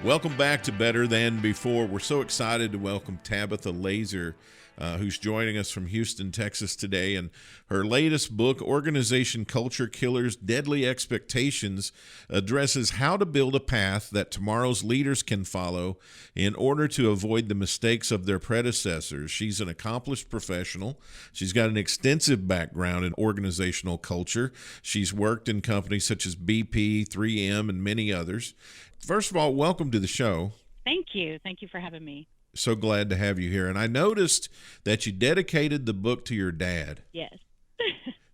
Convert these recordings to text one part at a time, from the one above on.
Welcome back to Better Than Before. We're so excited to welcome Tabitha Laser, who's joining us from Houston, Texas today. And her latest book, Organization Culture Killers, Deadly Expectations, addresses how to build a path that tomorrow's leaders can follow in order to avoid the mistakes of their predecessors. She's an accomplished professional. She's got an extensive background in organizational culture. She's worked in companies such as BP, 3M, and many others. First of all, welcome to the show. Thank you. Thank you for having me. So glad to have you here. And I noticed that you dedicated the book to your dad. Yes.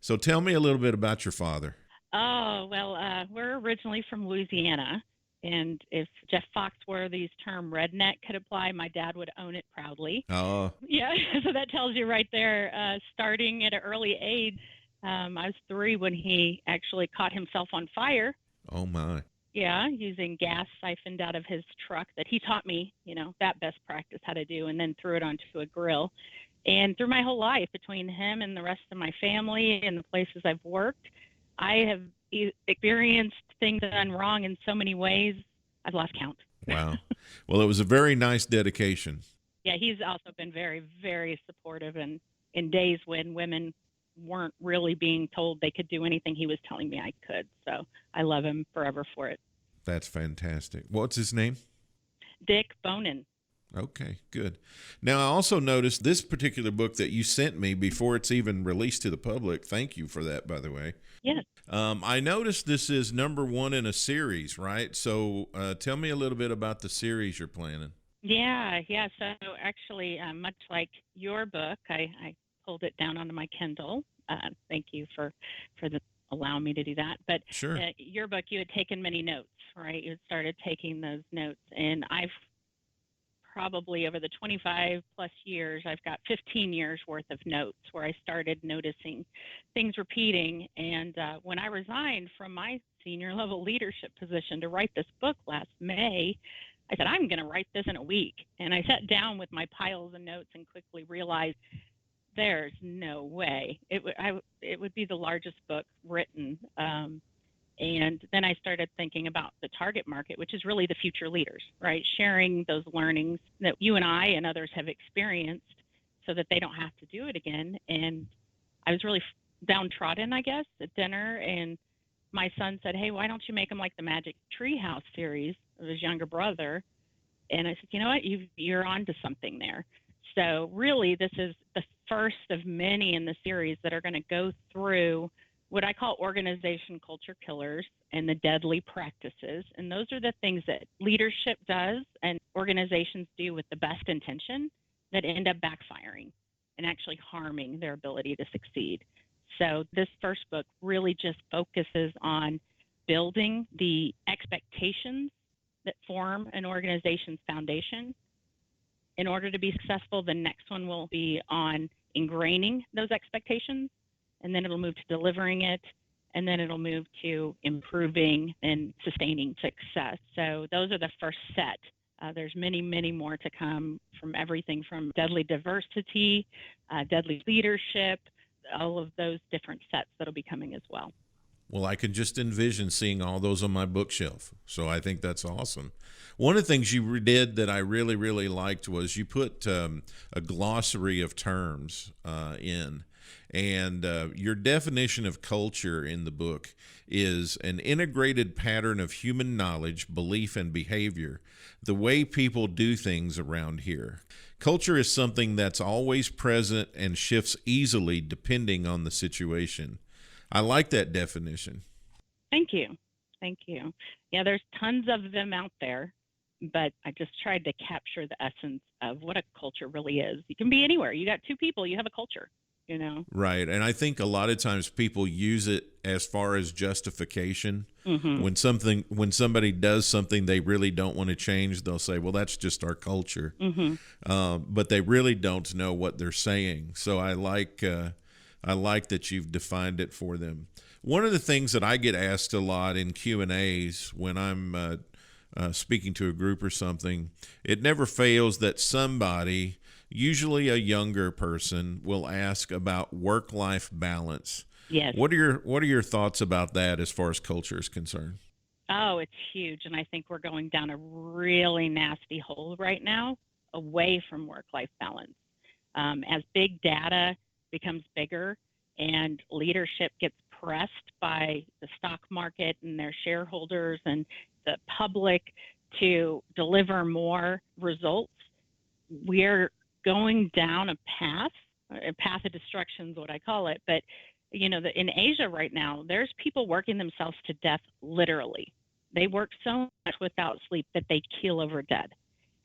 So tell me a little bit about your father. Oh, well, we're originally from Louisiana. And if Jeff Foxworthy's term redneck could apply, my dad would own it proudly. Oh. Yeah. So that tells you right there, starting at an early age. I was 3 when he actually caught himself on fire. Oh, my. Yeah, using gas siphoned out of his truck that he taught me, that best practice how to do, and then threw it onto a grill. And through my whole life, between him and the rest of my family and the places I've worked, I have experienced things done wrong in so many ways, I've lost count. Wow. Well, it was a very nice dedication. Yeah, he's also been very, very supportive. And in days when women weren't really being told they could do anything, he was telling me I could. So I love him forever for it. That's fantastic. What's his name? Dick Bonin. Okay, good. Now, I also noticed this particular book that you sent me before it's even released to the public. Thank you for that, by the way. Yes. I noticed this is number 1 in a series, right? So tell me a little bit about the series you're planning. Yeah. So actually, much like your book, I pulled it down onto my Kindle. Thank you for allowing me to do that. But sure. Your book, you had taken many notes, right? You had started taking those notes. And I've probably over the 25 plus years, I've got 15 years worth of notes where I started noticing things repeating. And when I resigned from my senior level leadership position to write this book last May, I said, I'm going to write this in a week. And I sat down with my piles of notes and quickly realized there's no way it would be the largest book written. And then I started thinking about the target market, which is really the future leaders, right? Sharing those learnings that you and I and others have experienced so that they don't have to do it again. And I was really downtrodden, I guess, at dinner. And my son said, hey, why don't you make them like the Magic Treehouse series of his younger brother? And I said, you know what? You're onto something there. So really, this is the first of many in the series that are going to go through what I call organization culture killers and the deadly practices. And those are the things that leadership does and organizations do with the best intention that end up backfiring and actually harming their ability to succeed. So this first book really just focuses on building the expectations that form an organization's foundation. In order to be successful, the next one will be on ingraining those expectations, and then it'll move to delivering it, and then it'll move to improving and sustaining success. So those are the first set. There's many, many more to come, from everything from deadly diversity, deadly leadership, all of those different sets that'll be coming as well. Well, I can just envision seeing all those on my bookshelf. So I think that's awesome. One of the things you did that I really, really liked was you put a glossary of terms in. And your definition of culture in the book is an integrated pattern of human knowledge, belief, and behavior, the way people do things around here. Culture is something that's always present and shifts easily depending on the situation. I like that definition. Thank you. Yeah, there's tons of them out there, but I just tried to capture the essence of what a culture really is. You can be anywhere. You got 2 people, you have a culture, Right. And I think a lot of times people use it as far as justification. Mm-hmm. When somebody does something they really don't want to change, they'll say, well, that's just our culture. Mm-hmm. But they really don't know what they're saying. So I like that you've defined it for them. One of the things that I get asked a lot in Q&As when I'm speaking to a group or something, it never fails that somebody, usually a younger person, will ask about work-life balance. Yes. What are your thoughts about that as far as culture is concerned? Oh, it's huge. And I think we're going down a really nasty hole right now away from work life balance. As big data becomes bigger and leadership gets pressed by the stock market and their shareholders and the public to deliver more results, we're going down a path of destruction is what I call it. But in Asia right now, there's people working themselves to death literally. They work so much without sleep that they keel over dead,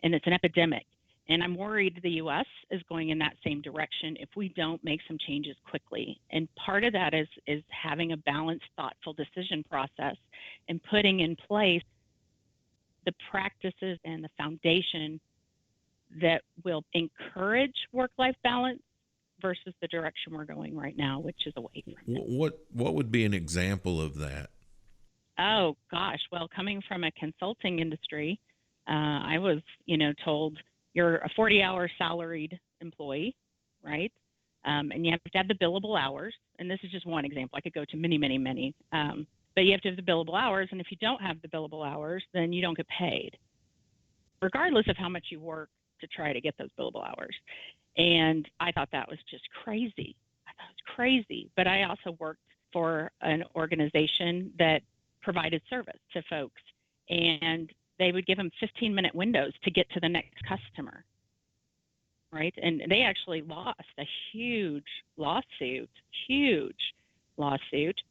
and it's an epidemic. And I'm worried the U.S. is going in that same direction if we don't make some changes quickly. And part of that is having a balanced, thoughtful decision process and putting in place the practices and the foundation that will encourage work-life balance versus the direction we're going right now, which is away from it. What would be an example of that? Oh gosh, well, coming from a consulting industry, I was, told you're a 40-hour salaried employee, right? And you have to have the billable hours. And this is just one example. I could go to many, many, many. But you have to have the billable hours, and if you don't have the billable hours, then you don't get paid, regardless of how much you work to try to get those billable hours. And I thought that was just crazy. I thought it was crazy. But I also worked for an organization that provided service to folks, and they would give them 15-minute windows to get to the next customer, right? And they actually lost a huge lawsuit,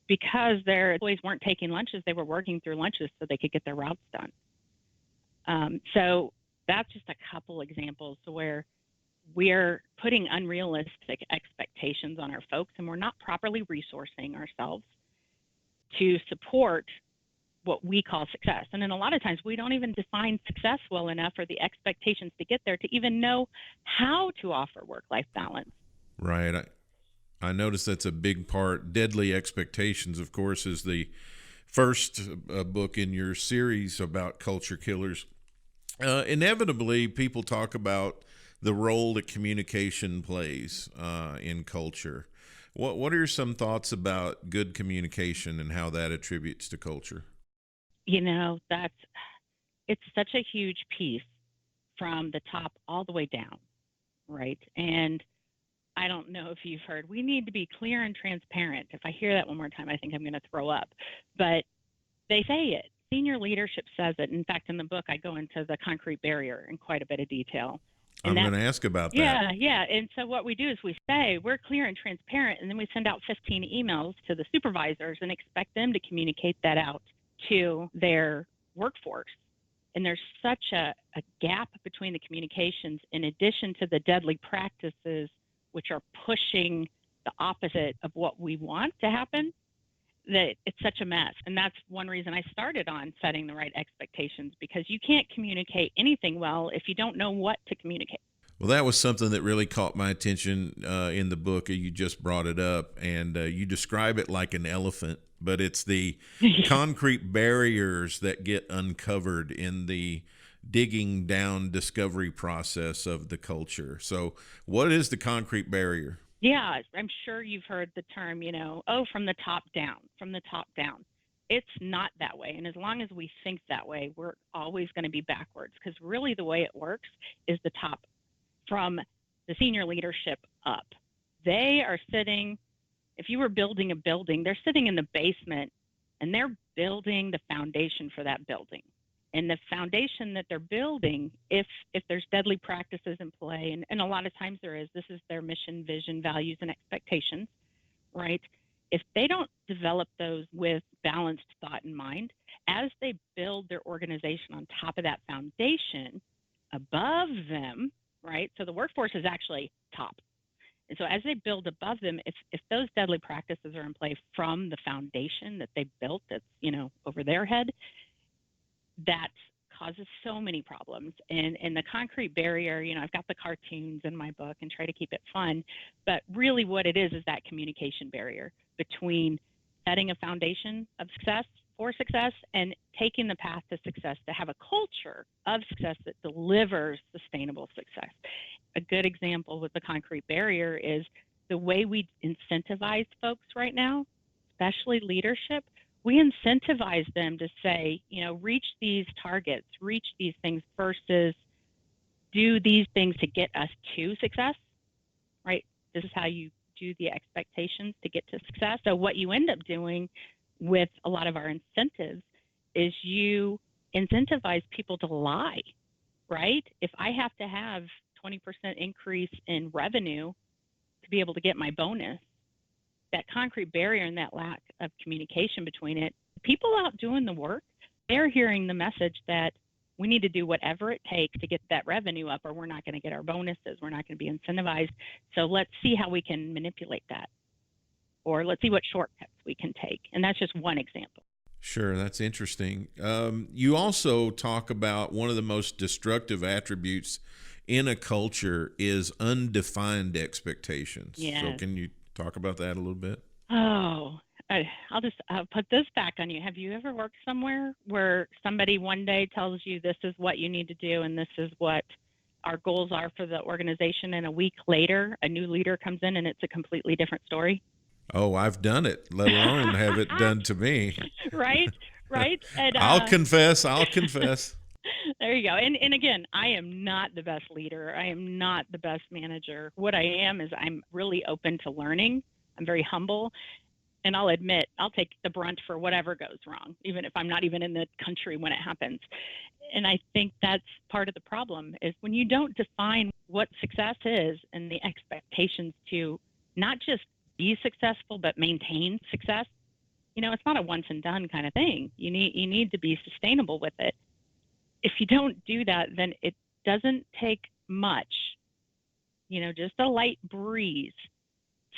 because their employees weren't taking lunches. They were working through lunches so they could get their routes done. So that's just a couple examples where we're putting unrealistic expectations on our folks, and we're not properly resourcing ourselves to support what we call success. And then a lot of times we don't even define success well enough, or the expectations to get there, to even know how to offer work-life balance. Right. I notice that's a big part. Deadly Expectations, of course, is the first book in your series about culture killers. Inevitably, people talk about the role that communication plays in culture. What are some thoughts about good communication and how that attributes to culture? It's such a huge piece from the top all the way down, right? And I don't know if you've heard, we need to be clear and transparent. If I hear that one more time, I think I'm going to throw up. But they say it. Senior leadership says it. In fact, in the book, I go into the concrete barrier in quite a bit of detail. And I'm going to ask about that. yeah. And so what we do is we say we're clear and transparent, and then we send out 15 emails to the supervisors and expect them to communicate that out to their workforce. And there's such a gap between the communications, in addition to the deadly practices, which are pushing the opposite of what we want to happen, that it's such a mess. And that's one reason I started on setting the right expectations, because you can't communicate anything well if you don't know what to communicate. Well, that was something that really caught my attention in the book. You just brought it up, and you describe it like an elephant, but it's the concrete barriers that get uncovered in the digging down discovery process of the culture. So, what is the concrete barrier? Yeah, I'm sure you've heard the term, from the top down, from the top down. It's not that way. And as long as we think that way, we're always going to be backwards, because really the way it works is the top, from the senior leadership up. They are sitting, if you were building a building, they're sitting in the basement and they're building the foundation for that building. And the foundation that they're building, if there's deadly practices in play, and a lot of times there is, this is their mission, vision, values, and expectations, right? If they don't develop those with balanced thought in mind, as they build their organization on top of that foundation, above them, right? So the workforce is actually top. And so as they build above them, if those deadly practices are in play from the foundation that they built that's, over their head, that causes so many problems. And the concrete barrier, I've got the cartoons in my book and try to keep it fun, but really what it is that communication barrier between setting a foundation of success for success and taking the path to success, to have a culture of success that delivers sustainable success. A good example with the concrete barrier is the way we incentivize folks right now, especially leadership. we incentivize them to say, reach these targets, reach these things versus do these things to get us to success, right? This is how you do the expectations to get to success. So what you end up doing with a lot of our incentives is you incentivize people to lie, right? If I have to have 20% increase in revenue to be able to get my bonus, that concrete barrier and that lack of communication between it, people out doing the work, they're hearing the message that we need to do whatever it takes to get that revenue up, or we're not going to get our bonuses. We're not going to be incentivized. So let's see how we can manipulate that, or let's see what shortcuts we can take. And that's just one example. Sure, that's interesting. You also talk about one of the most destructive attributes in a culture is undefined expectations. Yes. So can you talk about that a little bit? Oh, I'll put this back on you. Have you ever worked somewhere where somebody one day tells you this is what you need to do and this is what our goals are for the organization, and a week later a new leader comes in and it's a completely different story? Oh, I've done it, let alone have it done to me. Right. And I'll confess. there you go. And again, I am not the best leader. I am not the best manager. What I am is I'm really open to learning. I'm very humble. And I'll admit, I'll take the brunt for whatever goes wrong, even if I'm not even in the country when it happens. And I think that's part of the problem is when you don't define what success is and the expectations to not just be successful, but maintain success. It's not a once and done kind of thing. You need to be sustainable with it. If you don't do that, then it doesn't take much, just a light breeze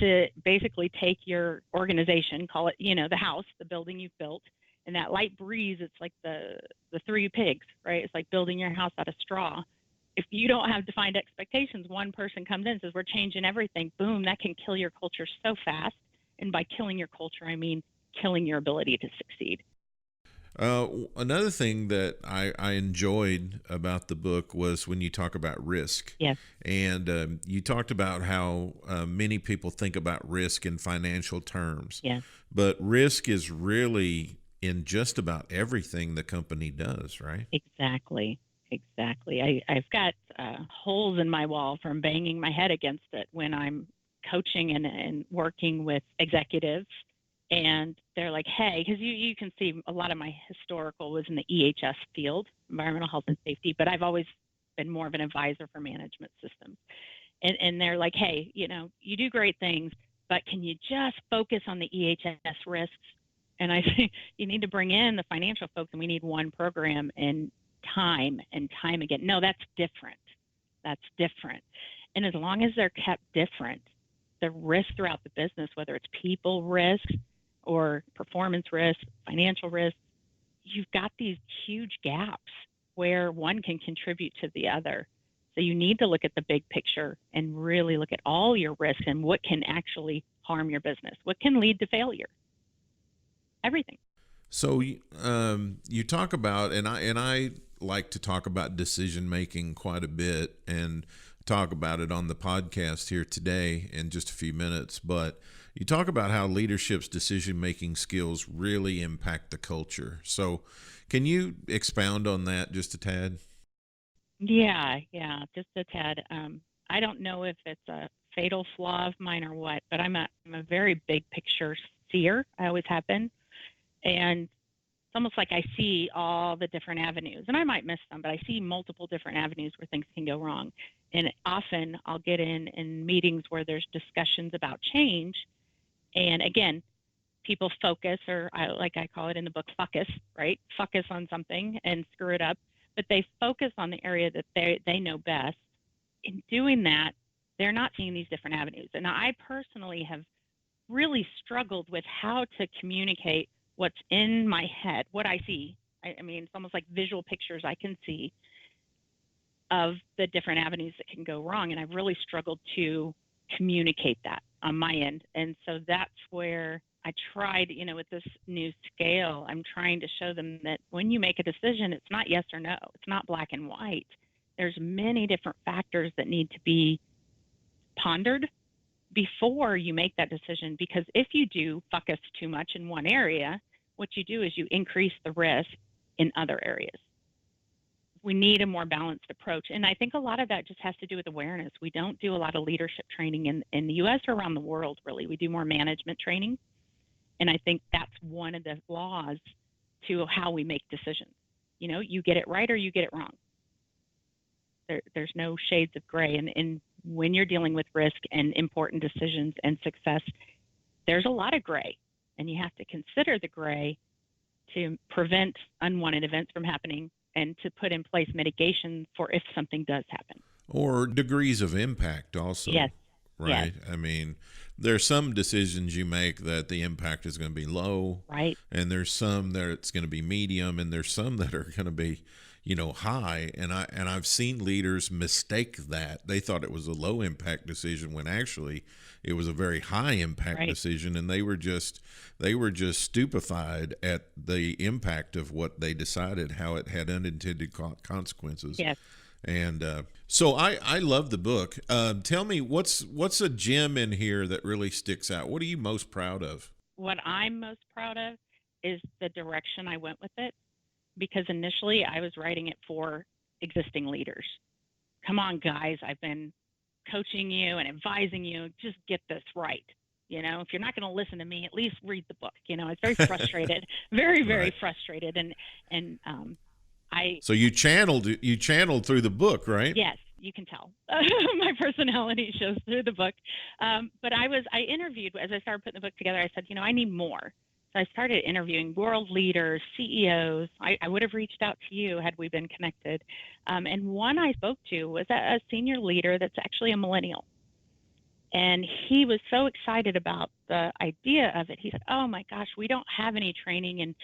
to basically take your organization, call it, the house, the building you've built, and that light breeze, it's like the three pigs, right? It's like building your house out of straw. If you don't have defined expectations, one person comes in and says, we're changing everything. Boom, that can kill your culture so fast. And by killing your culture, I mean killing your ability to succeed. Another thing that I enjoyed about the book was when you talk about risk. Yes. And you talked about how many people think about risk in financial terms. Yes. But risk is really in just about everything the company does, right? Exactly. I've got holes in my wall from banging my head against it when I'm coaching and working with executives. And they're like, hey, because you can see a lot of my historical was in the EHS field, environmental health and safety, but I've always been more of an advisor for management systems. And they're like, hey, you do great things, but can you just focus on the EHS risks? And I say, you need to bring in the financial folks, and we need one program and time again. No, that's different. And as long as they're kept different, the risk throughout the business, whether it's people risks or performance risk, financial risk, you've got these huge gaps where one can contribute to the other. So you need to look at the big picture and really look at all your risks and what can actually harm your business, what can lead to failure, everything. So you talk about, and I like to talk about decision making quite a bit, and talk about it on the podcast here today in just a few minutes. But you talk about how leadership's decision making skills really impact the culture. So can you expound on that just a tad? Yeah, just a tad. I don't know if it's a fatal flaw of mine or what, but I'm a very big picture seer. I always have been. And it's almost like I see all the different avenues, and I might miss some, but I see multiple different avenues where things can go wrong. And often I'll get in meetings where there's discussions about change. And again, people focus, or like I call it in the book, fuckus, right? Fuckus on something and screw it up. But they focus on the area that they know best. In doing that, they're not seeing these different avenues. And I personally have really struggled with how to communicate what's in my head, what I see. I mean, it's almost like visual pictures I can see of the different avenues that can go wrong. And I've really struggled to communicate that on my end. And so that's where I tried, with this new scale, I'm trying to show them that when you make a decision, it's not yes or no. It's not black and white. There's many different factors that need to be pondered before you make that decision. Because if you do focus too much in one area, what you do is you increase the risk in other areas. We need a more balanced approach. And I think a lot of that just has to do with awareness. We don't do a lot of leadership training in the US or around the world, really. We do more management training. And I think that's one of the flaws to how we make decisions. You know, you get it right or you get it wrong. There's no shades of gray. And when you're dealing with risk and important decisions and success, there's a lot of gray. And you have to consider the gray to prevent unwanted events from happening and to put in place mitigation for if something does happen. Or degrees of impact also. Yes. Right. Yes. I mean, there's some decisions you make that the impact is going to be low. Right. And there's some that it's going to be medium, and there's some that are going to be, high. And I've seen leaders mistake that. They thought it was a low impact decision when actually it was a very high impact decision, and they were just stupefied at the impact of what they decided, how it had unintended consequences. Yes. And so I love the book. Tell me, what's a gem in here that really sticks out? What are you most proud of? What I'm most proud of is the direction I went with it, because initially I was writing it for existing leaders. Come on, guys, I've been coaching you and advising you. Just get this right. If you're not going to listen to me, at least read the book. I was very frustrated, very, very frustrated. And So you channeled through the book, right? Yes, you can tell. My personality shows through the book. But I interviewed, as I started putting the book together, I said, I need more. So I started interviewing world leaders, CEOs. I would have reached out to you had we been connected. And one I spoke to was a senior leader that's actually a millennial. And he was so excited about the idea of it. He said, oh my gosh, we don't have any training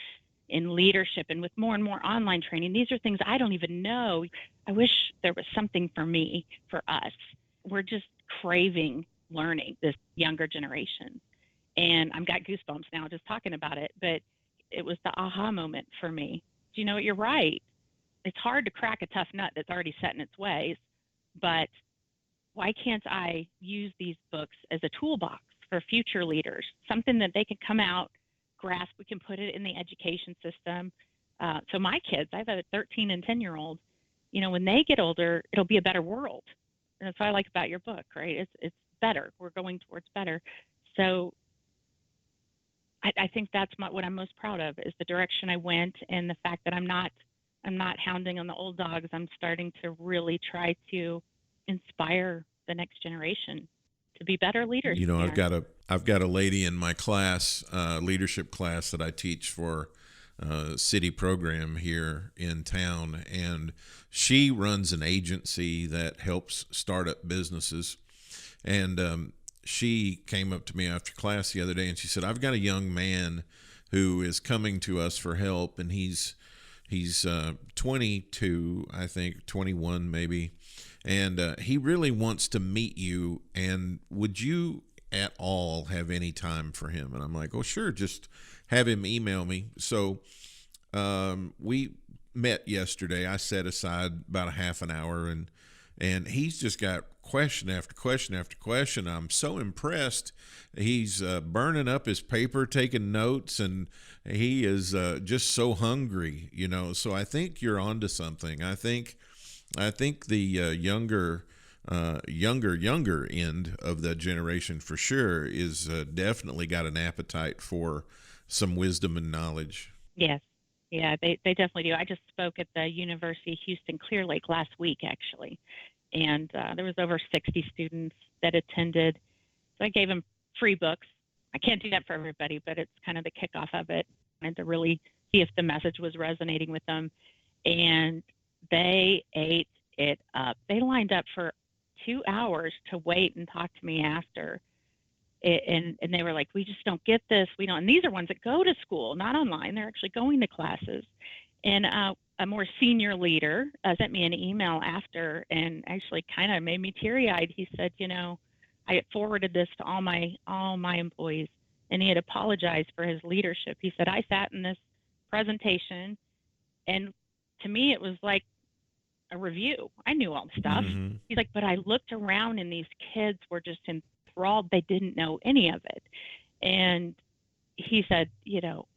in leadership, and with more and more online training, these are things I don't even know. I wish there was something for me, for us. We're just craving learning, this younger generation. And I've got goosebumps now just talking about it, but it was the aha moment for me. Do you know what? You're right. It's hard to crack a tough nut that's already set in its ways, but why can't I use these books as a toolbox for future leaders, something that they can come out, grasp, we can put it in the education system. So my kids, I have a 13 and 10-year-old, when they get older, it'll be a better world. And that's what I like about your book, right? It's better. We're going towards better. So I think that's what I'm most proud of, is the direction I went, and the fact that I'm not hounding on the old dogs. I'm starting to really try to inspire the next generation to be better leaders. I've got a lady in my class, leadership class that I teach for a city program here in town, and she runs an agency that helps startup businesses. And she came up to me after class the other day, and she said, I've got a young man who is coming to us for help, and he's 22, I think, 21 maybe. And he really wants to meet you, and would you at all have any time for him? And I'm like, oh, sure, just have him email me. So we met yesterday. I set aside about a half an hour, and he's just got question after question after question. I'm so impressed. He's burning up his paper, taking notes, and he is just so hungry, So I think you're onto something. I think the younger end of the generation for sure is definitely got an appetite for some wisdom and knowledge. Yes. Yeah, they definitely do. I just spoke at the University of Houston Clear Lake last week, actually, and there was over 60 students that attended. So I gave them free books. I can't do that for everybody, but it's kind of the kickoff of it, and to really see if the message was resonating with them. And they ate it up. They lined up for 2 hours to wait and talk to me after. And they were like, we just don't get this. We don't. And these are ones that go to school, not online. They're actually going to classes. And a more senior leader sent me an email after, and actually kind of made me teary-eyed. He said, I had forwarded this to all my employees, and he had apologized for his leadership. He said, I sat in this presentation, and to me it was like a review. I knew all the stuff. Mm-hmm. He's like, but I looked around, and these kids were just enthralled. They didn't know any of it. And he said,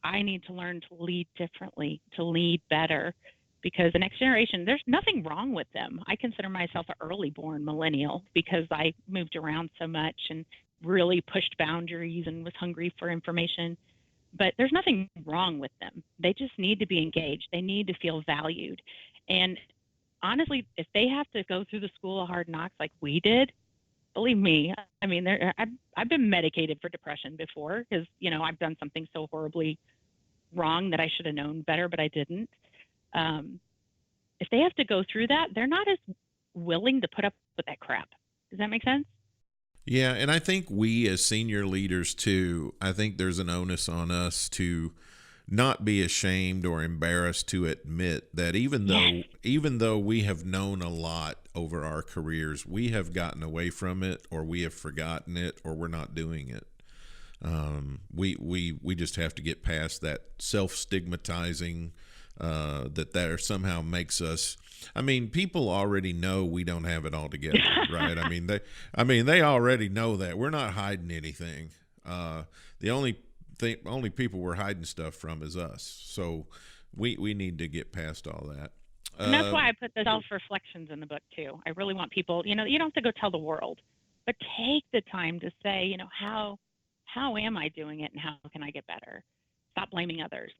I need to learn to lead differently, to lead better, because the next generation, there's nothing wrong with them. I consider myself an early born millennial because I moved around so much and really pushed boundaries and was hungry for information. But there's nothing wrong with them. They just need to be engaged. They need to feel valued. And honestly, if they have to go through the school of hard knocks like we did, believe me, I mean, I've been medicated for depression before because, I've done something so horribly wrong that I should have known better, but I didn't. If they have to go through that, they're not as willing to put up with that crap. Does that make sense? Yeah, and I think we as senior leaders too, I think there's an onus on us to not be ashamed or embarrassed to admit that even though we have known a lot over our careers, we have gotten away from it, or we have forgotten it, or we're not doing it. We just have to get past that self-stigmatizing that somehow makes us. I mean, people already know we don't have it all together, right? They already know that we're not hiding anything. The only people we're hiding stuff from is us. So we need to get past all that. And that's why I put the self-reflections in the book too. I really want people, you don't have to go tell the world, but take the time to say, how am I doing it and how can I get better? Stop blaming others.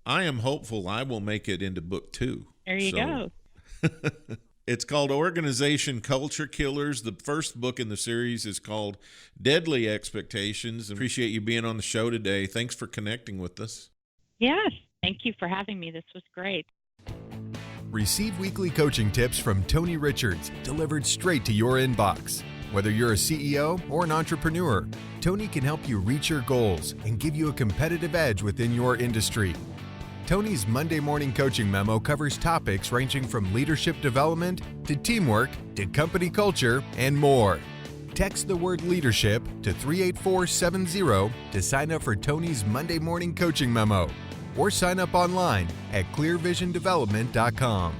I am hopeful I will make it into book 2. There you go. It's called Organization Culture Killers. The first book in the series is called Deadly Expectations. Appreciate you being on the show today. Thanks for connecting with us. Yes, thank you for having me. This was great. Receive weekly coaching tips from Tony Richards, delivered straight to your inbox. Whether you're a CEO or an entrepreneur, Tony can help you reach your goals and give you a competitive edge within your industry. Tony's Monday Morning Coaching Memo covers topics ranging from leadership development to teamwork to company culture and more. Text the word leadership to 38470 to sign up for Tony's Monday Morning Coaching Memo, or sign up online at clearvisiondevelopment.com.